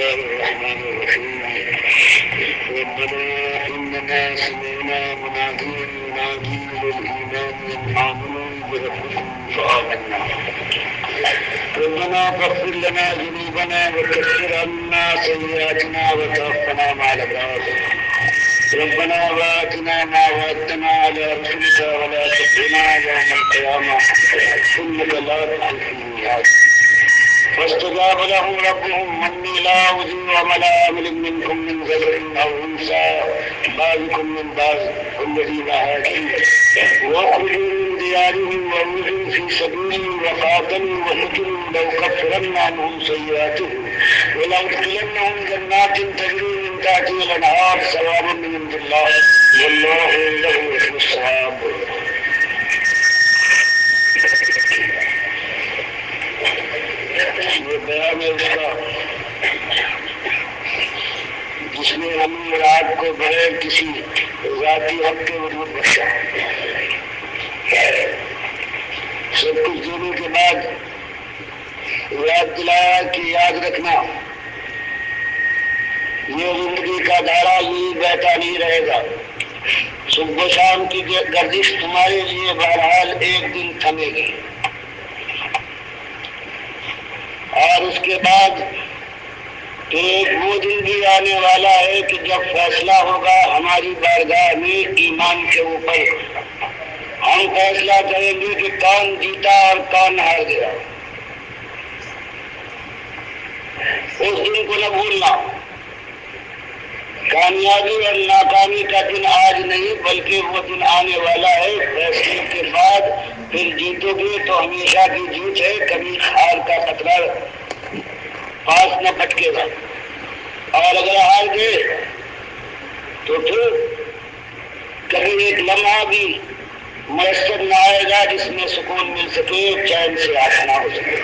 الله الرحمن الرحيم ربنا إننا سمعنا مناديا ينادي للإيمان أن آمنوا بربكم فآمنا ربنا فاغفر لنا ذنوبنا وكفر عنا سيئاتنا وتوفنا مع الأبرار ربنا وآتنا ما وعدتنا على رسلك ولا تخزنا يوم القيامة إنك لا تخلف الميعاد فاستجاب لهم ربهم إني لا أضيع عمل عامل منكم من ذكر أو أنثى بعضكم من بعض والذين هاجروا وأخرجوا من ديارهم وأوذوا في سبيلي وقاتلوا وقتلوا لأكفرن عنهم سيئاتهم ولأدخلنهم جنات تجري من تحتها الأنهار ثوابا من عند الله والله عنده حسن الثواب. یہ بیان ہے اس کا جس میں ہمیں رات کو بغیر کسی ذاتی حق کے وجود بخشا سب کچھ دینے کے بعد یاد دلایا کہ یاد رکھنا یہ زندگی کا دائرہ یہی بیٹھا نہیں رہے گا. صبح و شام کی گردش تمہارے لیے بہرحال ایک دن تھمے گی اور اس کے بعد ایک وہ دن بھی آنے والا ہے کہ جب فیصلہ ہوگا ہماری بارگاہ میں ایمان کے اوپر. ہم فیصلہ کریں گے کہ کون جیتا اور کون ہار گیا. اس دن کو نہ بھولنا. کامیابی اور ناکامی کا دن آج نہیں بلکہ وہ دن آنے والا ہے. فیصلے کے بعد پھر جیتو گے تو ہمیشہ کی جیت ہے. کبھی ہار کا خطرہ پاس نہ پھٹکے گا اور اگر ہار گئے تو پھر کبھی ایک لمحہ بھی میسر نہ آئے گا جس میں سکون مل سکے چین سے آشنا ہو سکے.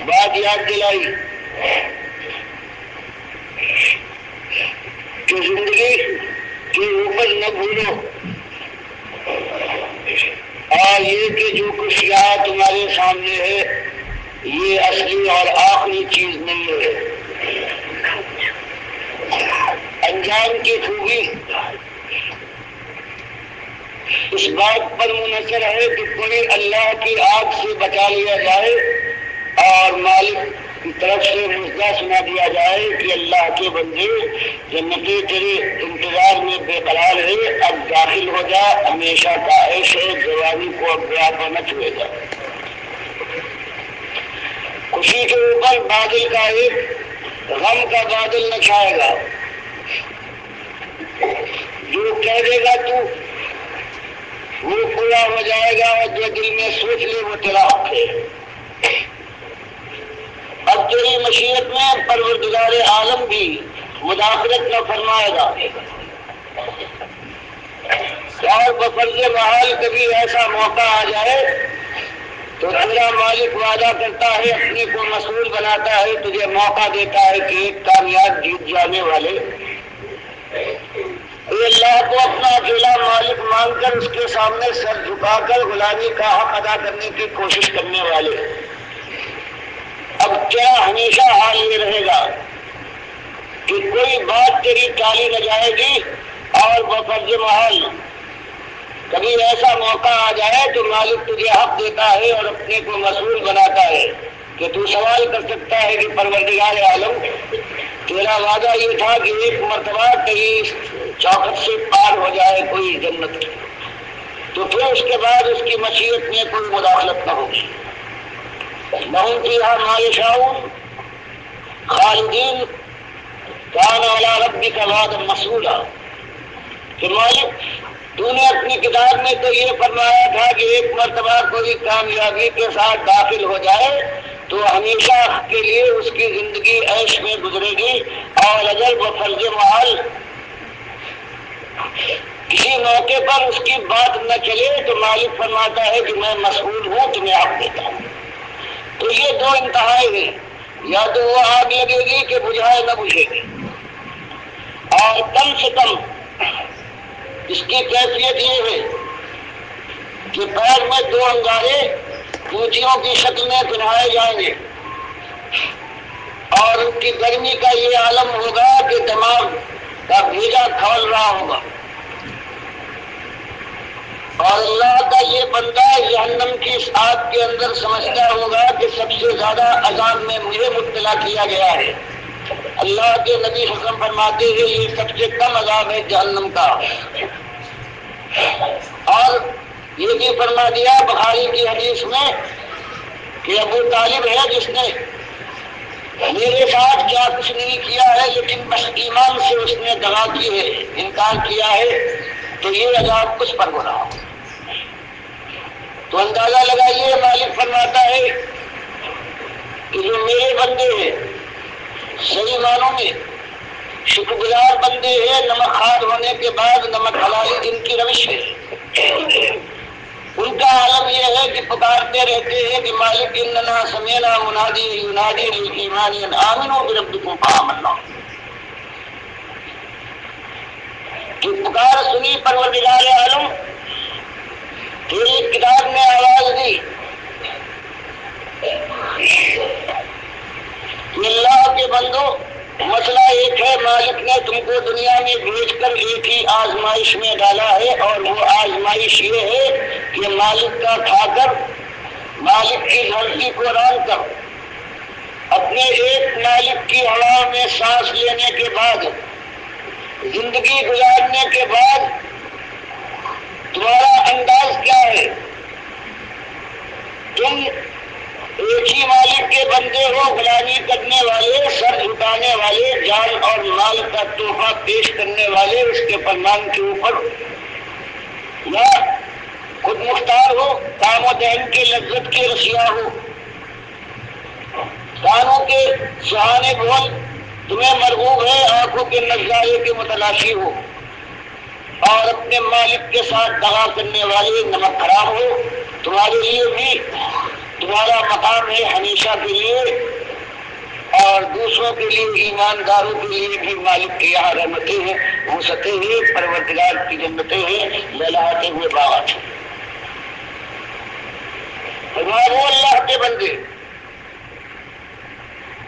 بات یاد دلائی کہ زندگی کے اوپر نہ بھولو اور یہ کہ جو کچھ یہاں تمہارے سامنے ہے یہ اصلی اور آخری چیز نہیں ہے. انجام کی خوبی اس بات پر منحصر ہے کہ کوئی اللہ کی آگ سے بچا لیا جائے اور مالک کی طرف سے مژدہ سنا دیا جائے کہ اللہ کے بندے جنتی تیرے انتظار میں بے قرار ہے اب داخل ہو جا ہمیشہ کا عیش ہے جوانی کو اب بڑھاپا نہ چھوئے گا. خوشی کے اوپر بادل کا ایک غم کا بادل نہ چھائے گا. جو کہہ دے گا تو وہ پورا ہو جائے گا اور جو دل میں سوچ لے وہ تیرا حق ہے. اب تیری مشیت میں پروردگار عالم بھی مداخلت نہ فرمائے گا. اور بفرض محال کبھی ایسا موقع آ جائے تو تیرا مالک وعدہ کرتا ہے اپنے کو مسئول بناتا ہے تجھے موقع دیتا ہے کہ ایک کامیاب جیت جانے والے اللہ کو اپنا اکیلا مالک مان کر اس کے سامنے سر جھکا کر غلامی کا حق ادا کرنے کی کوشش کرنے والے. اب کیا ہمیشہ حال یہ رہے گا کہ کوئی بات تیری ٹالی نہ جائے گی اور بفرض محال کبھی ایسا موقع آ جائے تو مالک تجھے حق دیتا ہے اور اپنے کو مسئول بناتا ہے کہ تو سوال کر سکتا ہے کہ پروردگار عالم تیرا وعدہ یہ تھا کہ ایک مرتبہ تیری چوکھٹ سے پار ہو جائے کوئی جنت کی تو پھر اس کے بعد اس کی مشیت میں کوئی مداخلت نہ ہوگی. لہم فیہا ما یشاؤون خالدین کان علی ربک وعدا مسئولا. کہ مالک تو نے اپنی کتاب میں تو یہ فرمایا تھا کہ ایک مرتبہ کوئی کامیابی کے ساتھ داخل ہو جائے تو ہمیشہ کے لیے اس کی زندگی عیش میں گزرے گی اور اگر وہ فرض محال کسی موقع پر اس کی بات نہ چلے تو مالک فرماتا ہے کہ میں مسئول ہوں تمہیں حق دیتا ہوں. تو یہ دو انتہائی ہیں یا تو وہ آگ لگے گی کہ بجھائے نہ بجھے گی اور کم سے کم اس کی کیفیت یہ ہے کہ پیر میں دو انگارے پوچیوں کی شکل میں پہنائے جائیں گے اور ان کی گرمی کا یہ عالم ہوگا کہ دماغ کا بھیجا کھول رہا ہوگا، اور اللہ کا یہ بندہ جہنم کی اس آگ کے اندر سمجھتا ہوگا کہ سب سے زیادہ عذاب میں مجھے مبتلا کیا گیا ہے۔ اللہ کے نبی حکم فرماتے ہیں یہ سب سے کم عذاب ہے جہنم کا۔ اور یہ بھی فرما دیا بخاری کی حدیث میں کہ ابو طالب ہے جس نے میرے ساتھ کیا کچھ نہیں کیا ہے لیکن بس ایمان سے اس نے دغا کی ہے، انکار کیا ہے، تو یہ عذاب اس پر ہو رہا۔ تو اندازہ لگائیے، مالک فرماتا ہے کہ جو میرے بندے ہیں صحیح معنوں میں شکر گزار بندے ہیں، نمک خوار ہونے کے بعد نمک حلالی جن کی روش ہے، ان کا عالم یہ ہے کہ پکارتے رہتے ہیں کہ مالک اننا سمینا منادی ینادی للایمان ان آمنوا بربکم فآمنا، کہ پکار سنی پروردگار عالم، تیری کتاب نے آواز دی کہ اللہ کے بندو مسئلہ ایک ہے، مالک نے تم کو دنیا میں بھیج کر ایک ہی آزمائش میں ڈالا ہے، اور وہ آزمائش یہ ہے کہ مالک کا کھا کر، مالک کی دھرتی کو ران کر، اپنے ایک مالک کی ہوا میں سانس لینے کے بعد، زندگی گزارنے کے بعد تمہارا انداز کیا ہے؟ تم ایک ہی مالک کے بندے ہو، غلامی کرنے والے، سر جھکانے والے، جان اور مال کا تحفہ پیش کرنے والے اس کے فرمان کے اوپر، یا خود مختار ہو، کام و دہن کے لذت کے رسیا ہو، کانوں کے سہانے بول تمہیں مرغوب ہے، آنکھوں کے نظارے کے متلاشی ہو، اور اپنے مالک کے ساتھ دغا کرنے والے نمک حرام ہو، تمہارے لیے بھی تمہارا مقام ہے ہمیشہ کے لیے، اور دوسروں کے لیے، ایمانداروں کے لیے بھی مالک کے یہاں رحمتیں ہیں، وسعتیں ہیں، پروردگار کی جنتیں ہیں، لہلاتے ہوئے باغات ہیں۔ وہ اللہ کے بندے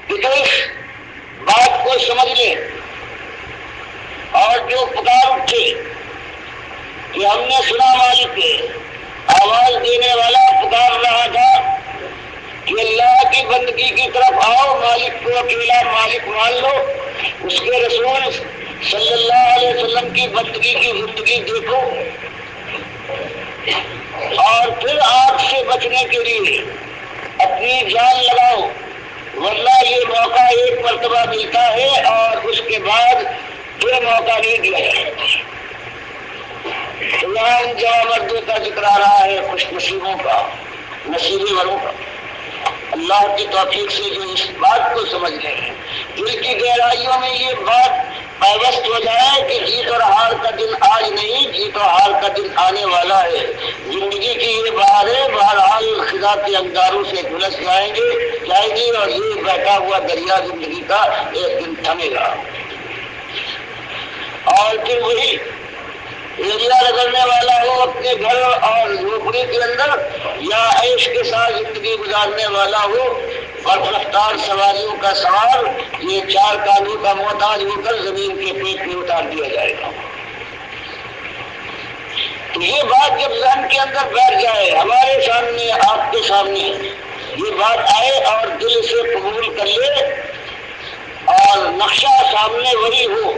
کہ جو اس بات کو سمجھ لیں اور جو پکار اٹھے کہ ہم نے سنا مالک کے آواز دینے والا پکار رہا تھا کہ اللہ کی بندگی کی طرف آؤ، مالک کو اکیلا مالک مان لو، اس کے رسول صلی اللہ علیہ وسلم کی بندگی کی زندگی دیکھو، اور پھر آگ سے بچنے کے لیے اپنی جان لگاؤ، ورنہ یہ موقع ایک مرتبہ ملتا ہے اور اس کے بعد پھر موقع نہیں دیا جاتا۔ یہاں ان جوان مردوں کا ذکر آ رہا ہے، خوش نصیبوں کا، نصیبے والوں کا، اللہ کی توفیق سے جو اس بات کو سمجھ گئے ہیں، دل کی گہرائیوں میں یہ بات پیوست ہو جائے کہ جیت اور ہار کا دن آج نہیں، جیت اور ہار کا دن آنے والا ہے۔ زندگی کی یہ بہار ہے، بہرحال خدا کے انگاروں سے جھلس جائے گی، اور یہ بیٹھا ہوا دریا زندگی کا ایک دن تھمے گا، اور پھر وہی ایریا رگڑنے والا ہو اپنے گھر اور جھوپڑی کے اندر، یا عیش کے ساتھ زندگی گزارنے والا ہو برف رفتار سواریوں کا سوار، یہ چار کانوں کا محتاج ہو کر زمین کے پیٹ میں اتار دیا جائے گا۔ تو یہ بات جب ذہن کے اندر بیٹھ جائے، ہمارے سامنے، آپ کے سامنے یہ بات آئے اور دل سے قبول کر لے، اور نقشہ سامنے وہی ہو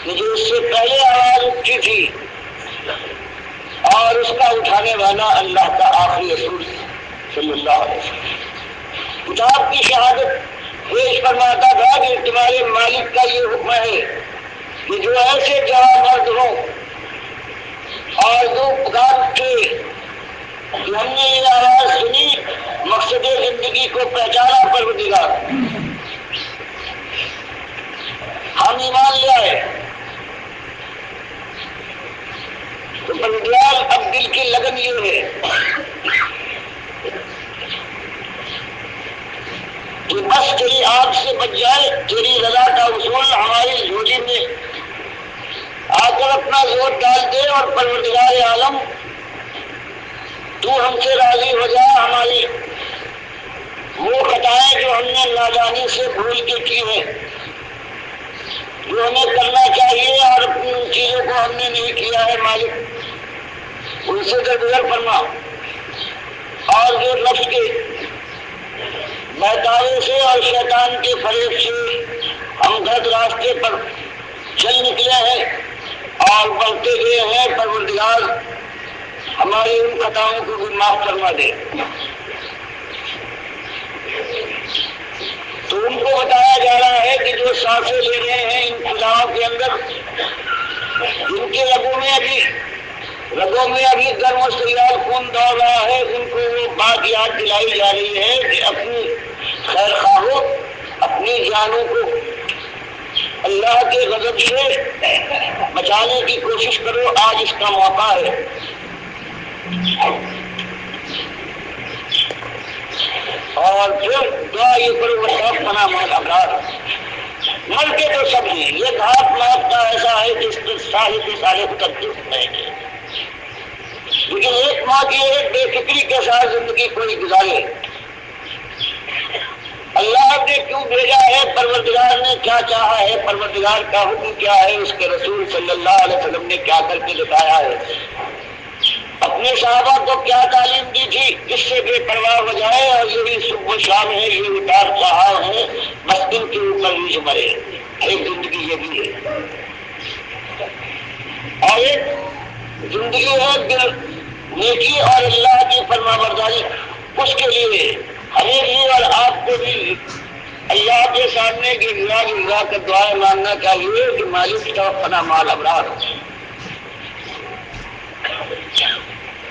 کہ جو اس سے پہلے آواز اٹھی تھی، اور اس کا اٹھانے والا اللہ کا آخری رسول صلی اللہ علیہ وسلم کتاب کی شہادت پیش فرماتا تھا کہ تمہارے مالک کا یہ حکم ہے کہ جو ایسے جوان مرد ہوں اور جو پکار اٹھے کہ ہم نے یہ آواز سنی، مقصد زندگی کو پہچانا پروردگار، ہم ایمان لے آئے، تو پروردگار اب دل کی لگن یہ ہے کہ بس تیری آگ سے بچ جائے، تیری رضا کا اصول ہماری جھولی میں آ کر اپنا زور ڈال دے، اور پروردگار عالم تو ہم سے راضی ہو جا ہماری وہ خطائیں جو ہم نے نادانی سے بھول کے کی ہیں، جو ہمیں کرنا چاہیے اور اپنی ان چیزوں کو ہم نے نہیں کیا ہے مالک، ان سے درگزر فرما، اور جو نفس کے بہکاوے سے اور شیطان کے فریب سے ہم غلط راستے پر چل نکلے ہیں اور بڑھتے گئے ہیں، پروردگار ہماری ان خطاؤں کو بھی معاف فرما دے۔ تو ان کو بتایا جا رہا ہے کہ جو سانسیں لے رہے ہیں ان فضاؤں کے اندر، جن کے رگوں میں ابھی گرم و سیال خون دوڑ رہا ہے، ان کو وہ بات یاد دلائی جا رہی ہے کہ اپنی خیر خواہوں، اپنی جانوں کو اللہ کے غضب سے بچانے کی کوشش کرو، آج اس کا موقع ہے۔ اور پھر دعا یہ کرو وتوفنا مع الابرار، مر کے تو سب ہیں، یہ گھاٹ موت کا ایسا ہے کہ اس کے سارے اترتے رہیں گے، لیکن ایک موت یہ ہے بے فکری کے ساتھ زندگی کوئی گزارے۔ اللہ نے کیوں بھیجا ہے، پروردگار نے کیا چاہا ہے، پروردگار کا حکم کیا ہے، اس کے رسول صلی اللہ علیہ وسلم نے کیا کر کے دکھایا ہے، اپنے صحابہ کو کیا تعلیم دی تھی، جس سے بے پرواہ ہو جائے اور یہی صبح و شام ہے، یہ اتار چڑھاؤ ہے، بس ان کے اوپر نیچ مرے۔ ایک زندگی یہ بھی ہے، اور ایک زندگی ہے دل نیکی اور اللہ کی فرما برداری، اس کے لیے ہمیں بھی اور آپ کو بھی اللہ کے سامنے گرا کر دعائیں مانگنا چاہیے کہ مالک توفنا مع الابرار۔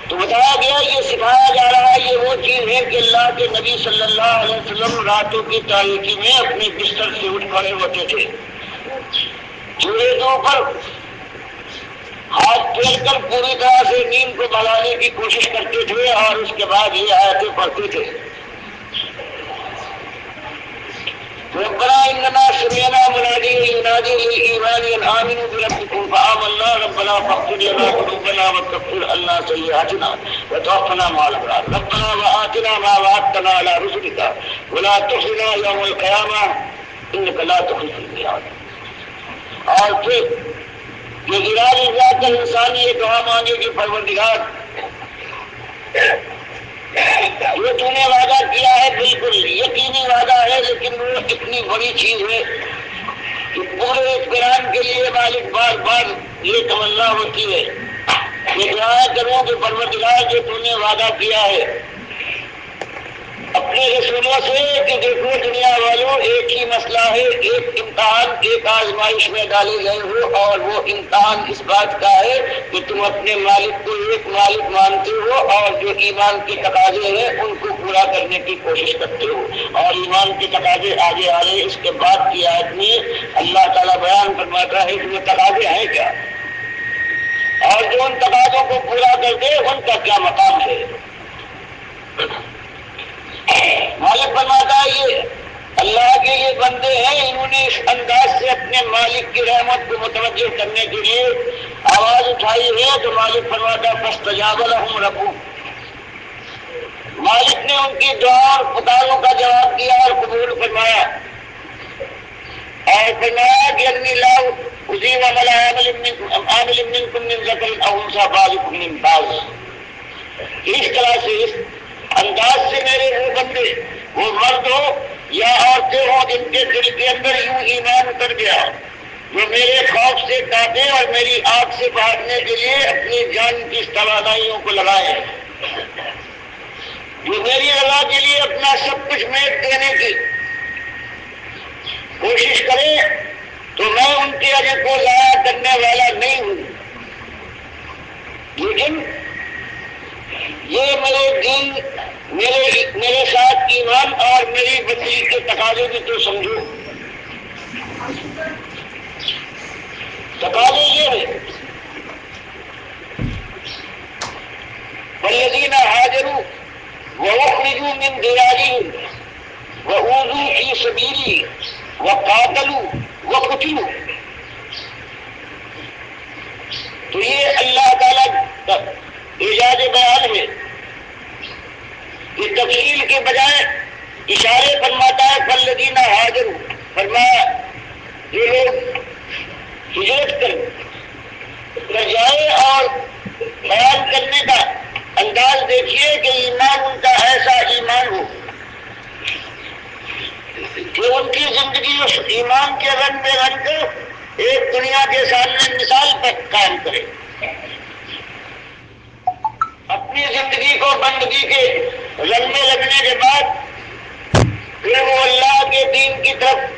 تو بتایا گیا، یہ سکھایا جا رہا ہے، یہ وہ چیز ہے کہ اللہ کے نبی صلی اللہ علیہ وسلم راتوں کی تاریکی میں اپنے بستر سے اٹھ کھڑے ہوتے تھے، چولہے کے اوپر ہاتھ پھیر کر پوری طرح سے نیند کو بھگانے کی کوشش کرتے تھے، اور اس کے بعد یہ آیتیں پڑھتے تھے، ربنا اننا سمعنا مناديا ينادي للإيمان أن آمنوا بربكم فآمنا ربنا فاغفر لنا ذنوبنا وكفر عنا سيئاتنا وتوفنا مع الأبرار ربنا وآتنا ما وعدتنا على رسلك ولا تخزنا يوم القيامة إنك لا تخلف الميعاد۔ اور پھر یہ جلال اللہ کا انسان یہ دعا مانگے کہ پروردگار جو تو نے وعدہ کیا ہے بالکل یقینی وعدہ ہے، لیکن وہ اتنی بڑی چیز ہے کہ پورے قرآن کے لیے مالک بار بار یہ تمنا ہوتی ہے کہ دعا کروں کہ پروردگار جو تو نے وعدہ کیا ہے اپنے رسولوں سے کہ دیکھو دنیا والوں ایک ہی مسئلہ ہے، ایک امتحان ایک آزمائش میں ڈالے گئے ہو، اور وہ امتحان اس بات کا ہے کہ تم اپنے مالک کو ایک مالک مانتے ہو اور جو ایمان کے تقاضے ہیں ان کو پورا کرنے کی کوشش کرتے ہو، اور ایمان کے تقاضے آگے آ رہے۔ اس کے بعد کی آیت میں اللہ تعالیٰ بیان فرماتا ہے کہ وہ تقاضے ہیں کیا، اور جو ان تقاضوں کو پورا کر دے ان کا کیا مقام ہے۔ مالک فرماتا ہے یہ اللہ کے یہ بندے ہیں، انہوں نے اس انداز سے اپنے مالک کی رحمت کو متوجہ کرنے کے لیے آواز اٹھائی ہے، تو مالک فرماتا فاستجاب لهم ربهم، مالک نے ان کی دعا اور پکاروں کا جواب دیا اور قبول فرمایا، اور فرمایا کہ انی لا اضیع عمل عامل منکم من ذکر او انثى بعضکم من بعض۔ اس طرح سے اس انداز سے میرے وہ بندے، وہ مرد ہو یا عورتیں ہوں جن کے دل کے اندر یوں ایمان اتر گیا، جو میرے خوف سے کاپے اور میری آگ سے بھاگنے کے لیے اپنی جان کی توانائیوں کو لگائے، جو میری رضا کے لیے اپنا سب کچھ میٹ دینے کی کوشش کرے، تو میں ان کے اجر کو ضائع کرنے والا نہیں ہوں، لیکن یہ میرے دین میرے ساتھ ایمان اور میری بندگی کے تقاضے بھی تو سمجھو۔ تقاضے یہ ہے والذین ہاجروا واخرجوا من دیارہم واوذوا فی سبیلی وقاتلوا وقتلوا، تو یہ اللہ تعالیٰ کا اعجاز بیان ہے یہ تفصیل کے بجائے اشارے فرماتا ہے فالذین ہاجروا، فرمایا یہ لوگ ہجرت کر جائے، اور بیان کرنے کا انداز دیکھیے کہ ایمان ان کا ایسا ایمان ہو کہ ان کی زندگی اس ایمان کے رنگ میں رنگ کر ایک دنیا کے سامنے مثال پر کام کرے، اپنی زندگی کو بندگی کے رنگ میں لگنے کے بعد پھر وہ اللہ کے دین کی طرف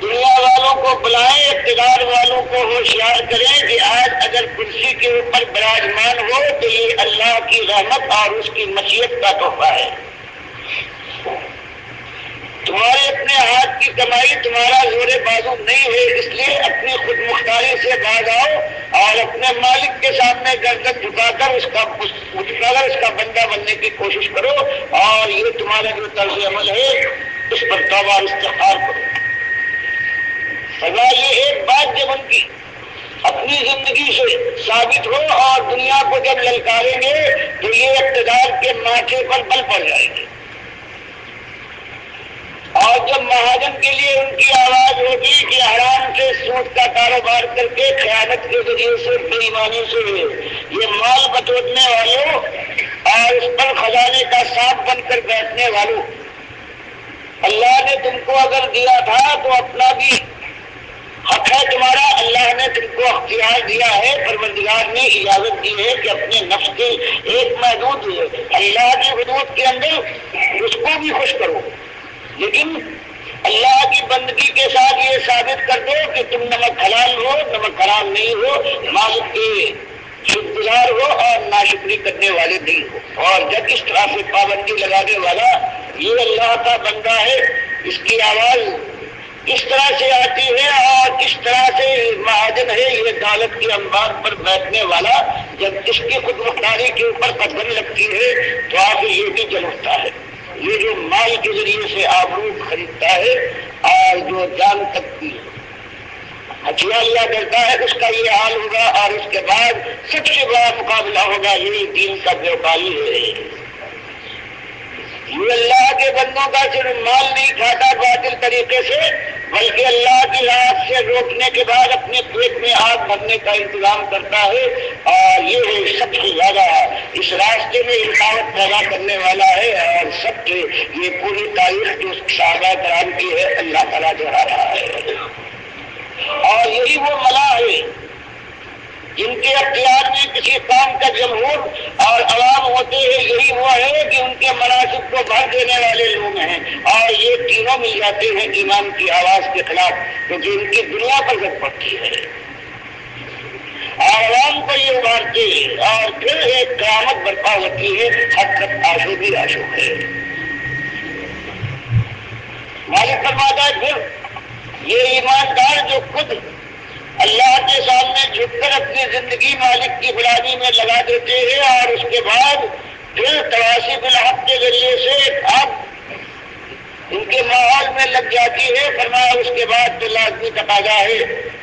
دنیا والوں کو بلائیں، اقتدار والوں کو ہوشیار کریں کہ آج اگر کرسی کے اوپر براجمان ہو تو یہ اللہ کی رحمت اور اس کی مشیت کا تحفہ ہے۔ تمہارے اپنے ہاتھ کی کمائی تمہارا زور بازو نہیں ہے، اس لیے اپنی خود مختاری سے باز آؤ اور اپنے مالک کے سامنے گردن جھکا کر اس کا بندہ بننے کی کوشش کرو، اور یہ تمہارا جو طرز عمل ہے اس پر توبہ اور استغفار کرو۔ اگر یہ ایک بات جب ان کی اپنی زندگی سے ثابت ہو اور دنیا کو جب للکاریں گے تو یہ اقتدار کے ماتھے پر بل پڑ جائیں گے، اور جب مہاجن کے لیے ان کی آواز ہوگی کہ حرام سے سود کا کاروبار کر کے خیانت کے ذریعے سے بے ایمانی سے یہ مال بٹورنے والوں اور اس پر خزانے کا سانپ بن کر بیٹھنے والوں، اللہ نے تم کو اگر دیا تھا تو اپنا بھی حق ہے تمہارا، اللہ نے تم کو اختیار دیا ہے، پروردگار نے اجازت دی ہے کہ اپنے نفس کے ایک محدود اللہ کی حدود کے اندر اس کو بھی خوش کرو، لیکن اللہ کی بندگی کے ساتھ یہ ثابت کر دو کہ تم نمک حلال ہو، نمک حرام نہیں ہو، مالک کے شکر گزار ہو اور ناشکری کرنے والے نہیں ہو۔ اور جب اس طرح سے پابندی لگانے والا یہ اللہ کا بندہ ہے، اس کی آواز اس طرح سے آتی ہے اور اس طرح سے مہاجن ہے یہ دولت کے انبار پر بیٹھنے والا، جب اس کی خود مختاری کے اوپر قدم لگتی ہے تو آگے یہ بھی جل اٹھتا ہے۔ یہ جو مال کے ذریعے سے آبرو خریدتا ہے اور جو جان تک کی ہتھیار لیا کرتا ہے اس کا یہ حال ہوگا، اور اس کے بعد سب سے بڑا مقابلہ ہوگا یہ دین کا بیوقاری ہے۔ یہ اللہ کے بندوں کا صرف مال نہیں کھاتا باطل طریقے سے، بلکہ اللہ کی راہ سے روکنے کے بعد اپنے پیٹ میں آگ بھرنے کا انتظام کرتا ہے، اور یہ ہے سب سے زیادہ اس راستے میں رکاوٹ پیدا کرنے والا ہے، اور سب سے یہ پوری تاریخ جو صحابہ کرام کی ہے اللہ تعالیٰ دہرا رہا ہے، اور یہی وہ ملا ہے جن کے اختیار میں کسی قوم کا جمہور اور عوام ہوتے ہیں، یہی وہ ہے کہ ان کے مناسب کو بھر دینے والے لوگ ہیں، اور یہ تینوں مل جاتے ہیں ایمان کی آواز کے خلاف، کیونکہ ان کی دنیا پر زد پڑتی ہے اور عوام کو یہ ابھارتے ہیں، اور پھر ایک قیامت برپا ہوتی ہے، حقیقت آشو بھی آشو ہے۔ مالک فرماتا ہے پھر یہ ایماندار جو خود اللہ کے سامنے جھک کر اپنی زندگی مالک کی غلامی میں لگا دیتے ہیں، اور اس کے بعد پھر تواسی بالحق کے ذریعے سے اب ان کے ماحول میں لگ جاتی ہے، فرمایا اس کے بعد تو لازمی تقاضا ہے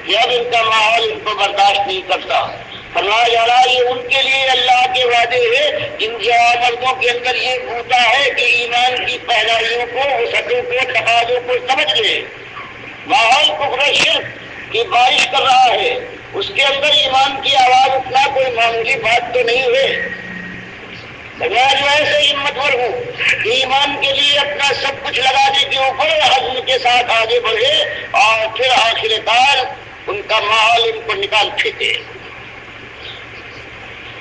کہ اب ان کا ماحول ان کو برداشت نہیں کرتا۔ فرمایا جا رہا یہ ان کے لیے اللہ کے وعدے ہیں جن جوان مردوں کے اندر یہ بھوتا ہے کہ ایمان کی پہلائیوں کو، وسعتوں کو، تقاضوں کو سمجھ لے، ماحول کفر شرک کی بارش کر رہا ہے، اس کے اندر ایمان کی آواز اٹھنا کوئی معمولی بات تو نہیں ہے۔ بجائے جو ایسے ہمتور ہو کہ ایمان کے لیے اپنا سب کچھ لگانے کے اوپر عزم کے ساتھ آگے بڑھے، اور پھر آخر کار ان کا ماحول ان کو نکال پھینکے،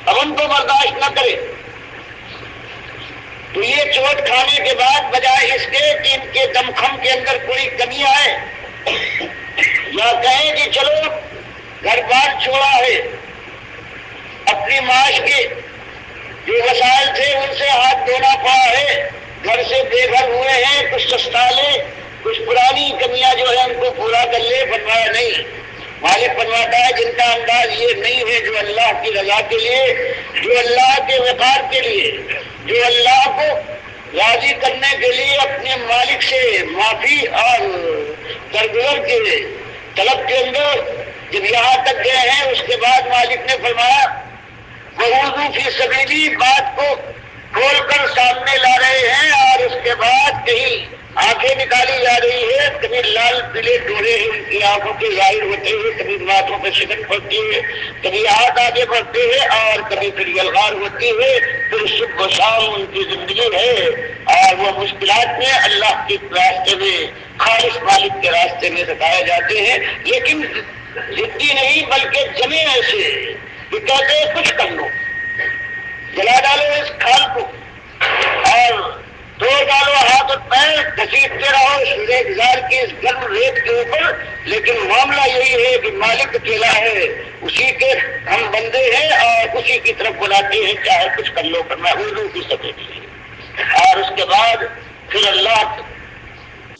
اب ان کو برداشت نہ کرے، تو یہ چوٹ کھانے کے بعد بجائے اس کے کہ ان کے دمخم کے اندر کوئی کمی آئے یا کہیں کہ چلو گھر بار چھوڑا ہے، اپنی معاش کے جو وسائل تھے ان سے ہاتھ دھونا پڑا ہے، گھر سے بے گھر ہوئے ہیں، کچھ سستا لے، کچھ پرانی کمیاں جو ہے ان کو پورا کر لے، فرمایا نہیں۔ مالک فرماتا ہے جن کا انداز یہ نہیں ہے، جو اللہ کی رضا کے لیے، جو اللہ کے وقار کے لیے، جو اللہ کو راضی کرنے کے لیے اپنے مالک سے معافی اور درگزر کے طلب کے اندر جب یہاں تک گئے ہیں، اس کے بعد مالک نے فرمایا وَأُوذُوا فِي سَبِيلِي، بات کو کھول کر سامنے لا رہے ہیں، اور اس کے بعد کہیں آنکھیں نکالی جا رہی ہے، کبھی لال پیلے ڈورے ان کی آنکھوں کے ظاہر ہوتے ہوئے، کبھی ماتھوں پہ شکن پڑتی ہے، کبھی ہاتھ آگے بڑھتے ہیں، اور کبھی پھر یلغار ہوتی ہے، پھر صبح و شام ان کی زندگی ہے، اور وہ مشکلات میں اللہ کے راستے میں، خالص مالک کے راستے میں ستائے جاتے ہیں، لیکن ضدی نہیں بلکہ جمے ایسے کہ کہتے ہیں کچھ کر لو، جلا ڈالو اس کھال کو اور توڑ ڈالو ہاتھ اور پیر، گھسیٹتے رہو اس ریگزار کی اس گرم ریت کے اوپر، لیکن معاملہ یہی ہے کہ مالک اکیلا ہے، اسی کے ہم بندے ہیں اور اسی کی طرف بلاتے ہیں، چاہے کچھ کر لو کرنا اردو کی سبھی۔ اور اس کے بعد پھر اللہ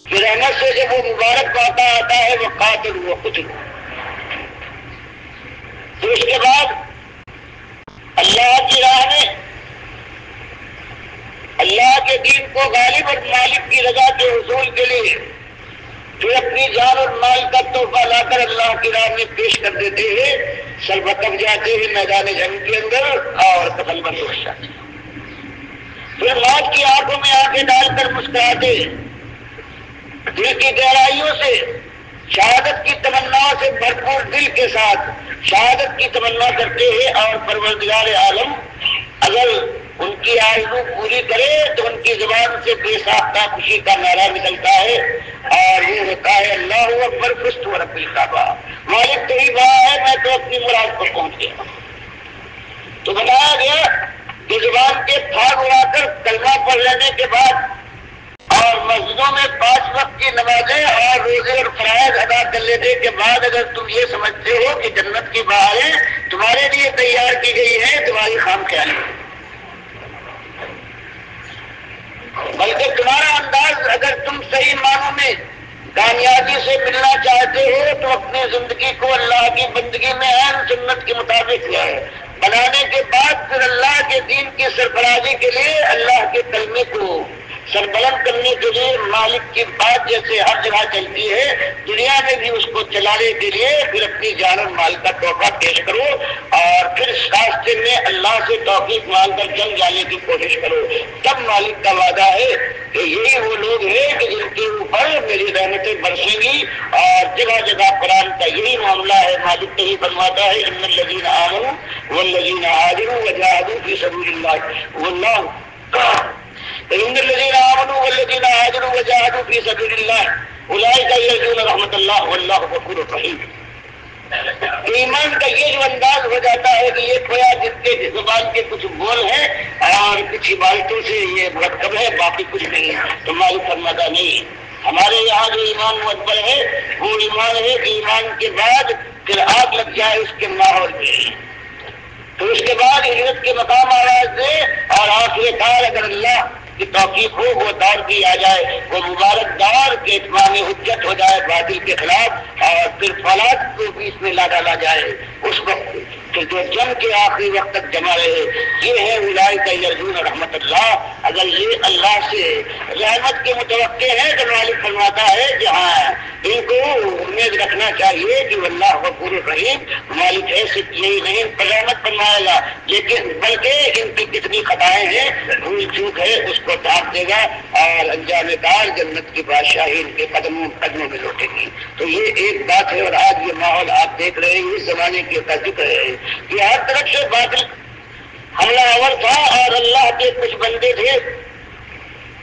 کی رحمت سے جب وہ مبارک پاتا آتا ہے وہ قاتل ہوا کچھ ہوا، پھر اس کے بعد اللہ کی راہ میں اللہ کے دین کو غالب اور مالک کی رضا کے حصول کے لیے پھر اپنی جان اور مال کا تحفہ لا کر اللہ کی راہ میں پیش کر دیتے ہیں، سربتب جاتے ہیں میدان جنگ کے اندر اور قتل بند ہو جاتے ہیں، پھر موت کی آنکھوں میں آنکھیں ڈال کر مسکراتے دل کی گہرائیوں سے شہادت کی تمنا سے بھرپور دل کے ساتھ شہادت کی تمنا کرتے ہیں، اور پروردگار عالم اگر ان کی آرزو پوری کرے تو ان کی زبان سے بے ساختہ خوشی کا نعرہ نکلتا ہے، اور یہ ہوتا ہے اللہ اکبر فزت ورب الکعبہ، مالک تو ہی بڑا ہے، میں تو اپنی مراد پر پہنچ گیا۔ تو بتایا گیا کہ زبان کے پھاگ اڑا کر کلمہ پڑھ لینے کے بعد اور مسجدوں میں 5 وقت کی نمازیں اور روزے اور فرائض ادا کر لینے کے بعد اگر تم یہ سمجھتے ہو کہ جنت کی بہاریں تمہارے لیے تیار کی گئی ہیں، تمہاری خام خیالی، بلکہ تمہارا انداز اگر تم صحیح معنوں میں کامیابی سے ملنا چاہتے ہو تو اپنی زندگی کو اللہ کی بندگی میں اہم سنت کے مطابق بنانے کے بعد پھر اللہ کے دین کی سرفرازی کے لیے اللہ کے کلمے کو سربلند کرنے کے لیے مالک کی بات جیسے ہر جگہ چلتی ہے دنیا میں بھی اس کو چلانے کے لیے پھر اپنی جان اور مال کا تحفہ پیش کرو، اور پھر راستے میں اللہ سے توفیق مانگ کر جنگ جانے کی کوشش کرو، تب مالک کا وعدہ ہے کہ یہی وہ لوگ ہیں کہ جن کے اوپر میری رحمتیں برسیں گی، اور جگہ جگہ قرآن کا یہی معاملہ ہے، مالک یہی فرماتا ہے ان الذین آمنوا والذین ہاجروا وجاہدوا فی سبیل اللہ واللہ ان الذین آمنوا والذین ہاجروا وجاہدوا فی سبیل اللہ اولئک یرجون رحمت اللہ واللہ غفور رحیم۔ ایمان کا یہ جو انداز ہو جاتا ہے کہ یہ کھویا جس کے زبان کے کچھ بول ہیں اور کچھ عبادتوں سے یہ مرکب ہے، باقی کچھ نہیں ہے، تو مالک فرماتا نہیں، ہمارے یہاں جو ایمان معتبر ہے وہ ایمان ہے کہ ایمان کے بعد پھر آگ لگ جائے اس کے ماحول میں، تو اس کے بعد ہجرت کے مقام آواز دے، اور آخر کار اگر اللہ کی توفیق ہو وہ دور بھی آ جائے، وہ مبارک دور کے اتمام حجت ہو جائے باطل کے خلاف، اور پھر فولاد کو بھی اس میں لا ڈالا جائے، اس وقت کہ جو جنگ کے آخری وقت تک جمع رہے، یہ ہے اولئک یرجون رحمت اللہ۔ اگر یہ اللہ سے رحمت کے متوقع ہے تو مالک فرماتا ہے کہ ہاں ان کو امید رکھنا چاہیے کہ اللہ غفور رحیم، مالک ہے صرف یہی نہیں پر رحمت فرمائے گا، لیکن بلکہ ان کی کتنی خطائیں ہیں، بھول چوک ہے، اس کو ڈھانپ دے گا، اور انجام کار جنت کی بادشاہی ان کے قدموں میں لوٹے گی۔ تو یہ ایک بات ہے، اور آج یہ ماحول آپ دیکھ رہے ہیں، اس زمانے کی کا ذکر ہے کہ ہر طرف سے باطل حملہ آور تھا، اور اللہ کے کچھ بندے تھے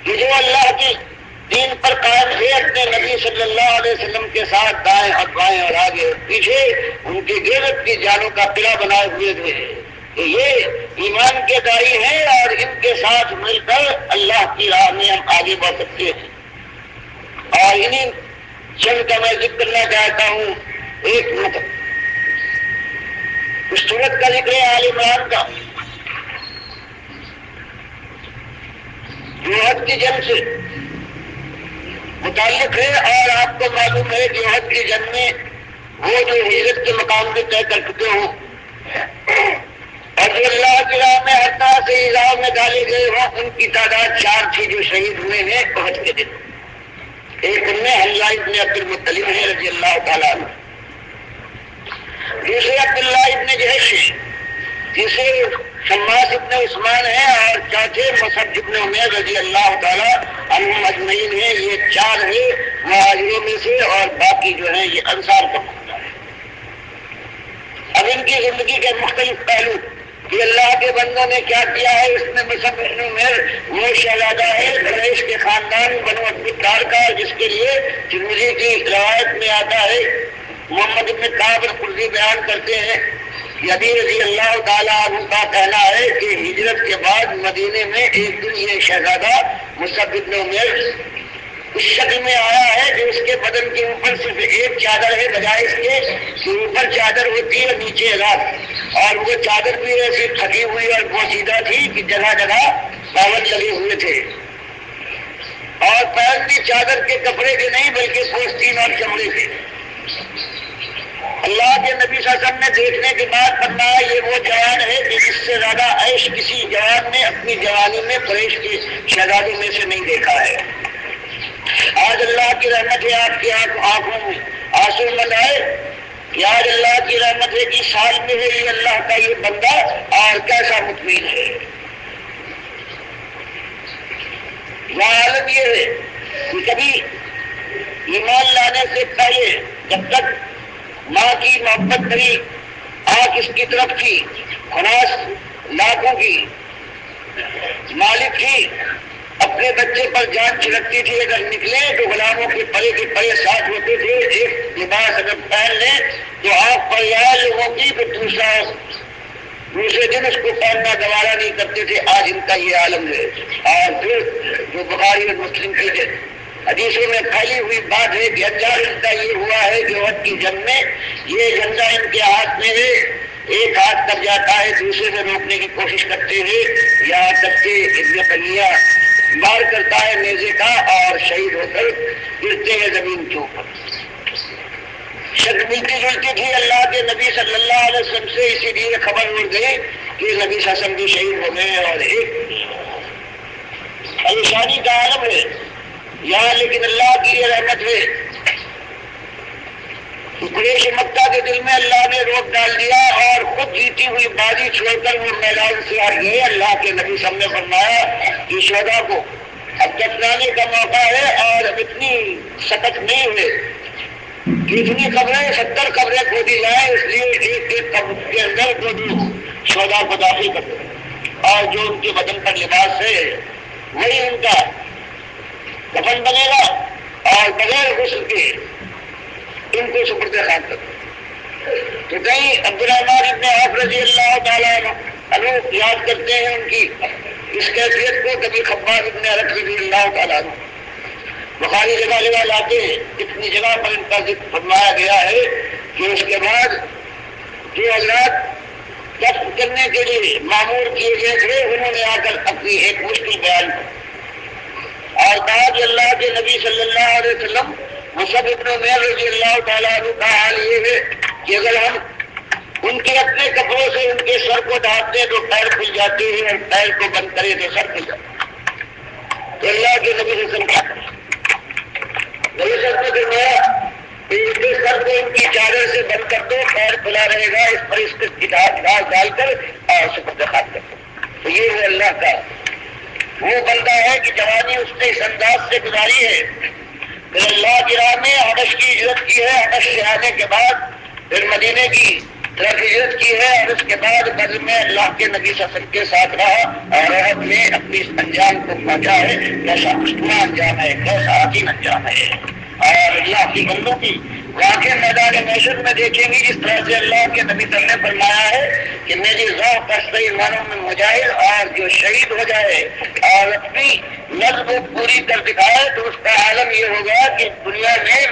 کہ جو اللہ کی دین پر قائم تھے، اپنے نبی صلی اللہ علیہ وسلم کے ساتھ دائیں اور بائیں اور آگے اور پیچھے ان کی غیرت کی جانوں کا قلعہ بنائے ہوئے تھے کہ یہ ایمان کے داعی ہیں، اور ان کے ساتھ مل کر اللہ کی راہ میں ہم آگے بڑھ سکتے ہیں۔ اور انہیں چند کا میں ذکر کرنا چاہتا ہوں، ایک مطلب اس صورت کا ذکر ہے آل عمران کا، جو احد کی جنگ سے متعلق ہے، اور آپ کو معلوم ہے کہ احد کی جنگ میں وہ جو ہجرت کے مقام میں طے کر چکے ہوں اور جو اللہ کی راہ میں ہر طرح سے ایذاء میں ڈالے گئے ہوں، ان کی تعداد 4 تھی جو شہید ہوئے ہیں احد کے دن۔ ایک ان میں حمزہ ابن عبد المطلب ہے رضی اللہ تعالیٰ عنہ، دوسرے عبداللہ ابن جہش ہے، تیسرے شماس ابن عثمان ہے، اور شہداء تھے مصعب بن عمیر رضی اللہ تعالیٰ عنہم اجمعین ہیں، یہ 4 ہیں مہاجروں میں سے، اور باقی جو ہیں یہ انصار کا معاملہ ہے۔ اب ان کی زندگی کے مختلف پہلو کہ اللہ کے بندوں نے کیا کیا ہے، اس میں مصعب بن عمیر وہ شہزادہ ہے قریش کے خاندان بنو عبدالدار کا، جس کے لیے ترمذی کی روایت میں آتا ہے، محمد بن کعب القرظی بیان کرتے ہیں، نبی رضی اللہ تعالیٰ عنہ کا کہنا ہے کہ ہجرت کے بعد مدینے میں ایک دن یہ شہزادہ مصعب بن عمیر اس شکل میں آیا ہے کہ اس کے بدن کے اوپر صرف ایک چادر ہے، بجائے اس کے کہ اوپر چادر ہوتی ہے نیچے رات، اور وہ چادر بھی ایسی پھٹی ہوئی اور پوشیدہ تھی کہ جگہ جگہ پاون لگے ہوئے تھے، اور پیر بھی چادر کے کپڑے کے نہیں بلکہ پوستین اور چمڑے کے۔ اللہ کے نبی صلی اللہ علیہ وسلم نے دیکھنے کے بعد فرمایا یہ وہ جوان ہے کہ اس سے زیادہ عیش کسی جوان نے اپنی جوانی میں قریش کے شہزادوں میں سے نہیں دیکھا ہے۔ آج اللہ کی رحمت ہے آپ کی آنکھوں میں آنسو مند آئے کہ آج اللہ کی رحمت ہے کہ سال میں ہے یہ اللہ کا یہ بندہ، اور کیسا مطمئن ہے۔ عالم یہ ہے کہ کبھی ایمان لانے سے پہلے جب تک ماں کی محبت بھری آنکھ اس کی طرف تھی، خناس لاکھوں کی مالک تھی، اپنے بچے پر جان چھڑکتی تھی، اگر نکلے تو غلاموں کے پرے ساتھ ہوتے تھے، ایک لباس اگر پہن لیں تو آنکھ پر آئے لوگوں کی، پھر دوسرے دن اس کو پہننا گوارا نہیں کرتے تھے۔ آج ان کا یہ عالم ہے، اور پھر جو بخاری اور مسلم کی حدیثوں میں پھیلی ہوئی بات ہے کہ انجام ان کا یہ ہوا ہے کہ عہد کی جنگ میں یہ جھنڈا ان کے ہاتھ میں ہے، ایک ہاتھ کر جاتا ہے، دوسرے سے روکنے کی کوشش کرتے ہیں، یہاں تک کہ ابن قیہ مار کرتا ہے نیزے کا اور شہید ہو کر گرتے ہیں زمین کے اوپر۔ شک ملتی جلتی تھی اللہ کے نبی صلی اللہ علیہ وسلم سے، اسی لیے خبر اڑ گئی کہ نبی صلی اللہ علیہ وسلم بھی شہید ہو گئے، اور ایک پریشانی کا عالم ہے یہاں، لیکن اللہ کی یہ رحمت ہے قریش مکہ کے دل میں اللہ نے روک ڈال دیا، اور خود جیتی ہوئی بازی چھوڑ کر وہ میدان سے ہٹ گئے۔ اللہ کے نبی صلی اللہ علیہ وسلم نے فرمایا کہ شہداء کو اب دفنانے کا موقع ہے، اور اب اتنی سخت نہیں ہوئے کہ اتنی قبریں 70 قبریں کھودی جائیں، اس لیے ایک ایک قبر کے اندر کو شہداء کو داخل کر دیں، اور جو ان کے بدن پر لباس ہے وہی ان کا کفن بنے گا، اور بغیر غسل کے ان کو سپرد خاک کر دیں۔ تو کہیں عبدالرحمن ابن عوف رضی اللہ تعالیٰ عنہ یاد کرتے ہیں ان کی اس کیفیت کو، کبھی خباب ابن عرب رضی اللہ تعالیٰ عنہ بخاری جگہ جگہ لاتے ہیں، اتنی جگہ پر ان کا ذکر فرمایا گیا ہے کہ اس کے بعد جو حضرات دفن کرنے کے لیے معمور کیے گئے تھے، انہوں نے آ کر اپنی ایک مشکل بیان کی اور کہا کہ اللہ کے نبی صلی اللہ علیہ وسلم مصعب بن عمیر رضی اللہ تعالیٰ عنہ کا حال یہ ہے کہ اگر ہم ان کے اپنے کپڑوں سے ان کے سر کو ڈھانپتے تو پیر کھل جاتے ہیں، اور پیر کو بند کرے تو سر کھل جاتا ہے۔ تو اللہ کے نبی صلی اللہ علیہ وسلم کیا کرے؟ نبی صلی اللہ علیہ وسلم نے ان کے سر کو ان کی چادر سے بند کر دو، پیر کھلا رہے گا، اس پر اس کی گھاس ڈال کر اور سپرد خاک کر دو۔ تو یہ ہے اللہ کا وہ بندہ ہے کہ جوانی اس نے اس انداز سے گزاری ہے، پھر اللہ کی راہ میں حبش کی ہجرت کی ہے، حبش سے آنے کے بعد پھر مدینے کی طرف ہجرت کی ہے، اور اس کے بعد بدر میں اللہ کے نبی صلی اللہ علیہ وسلم کے ساتھ رہا، اور عہد میں اپنی انجام کو پہنچا ہے۔ کیسا خوشنما انجام ہے، کیسا حسین انجام ہے، اور اللہ کی بندوں کی واقع میدان محشر میں دیکھیں گے جس طرح سے اللہ کے نبی صلی اللہ علیہ وسلم نے فرمایا ہے کہ میری ذوق کا صحیح معنوں میں مجاہد، اور جو شہید ہو جائے اور اپنی نظم پوری کر دکھائے تو اس کا عالم یہ ہوگا کہ دنیا میں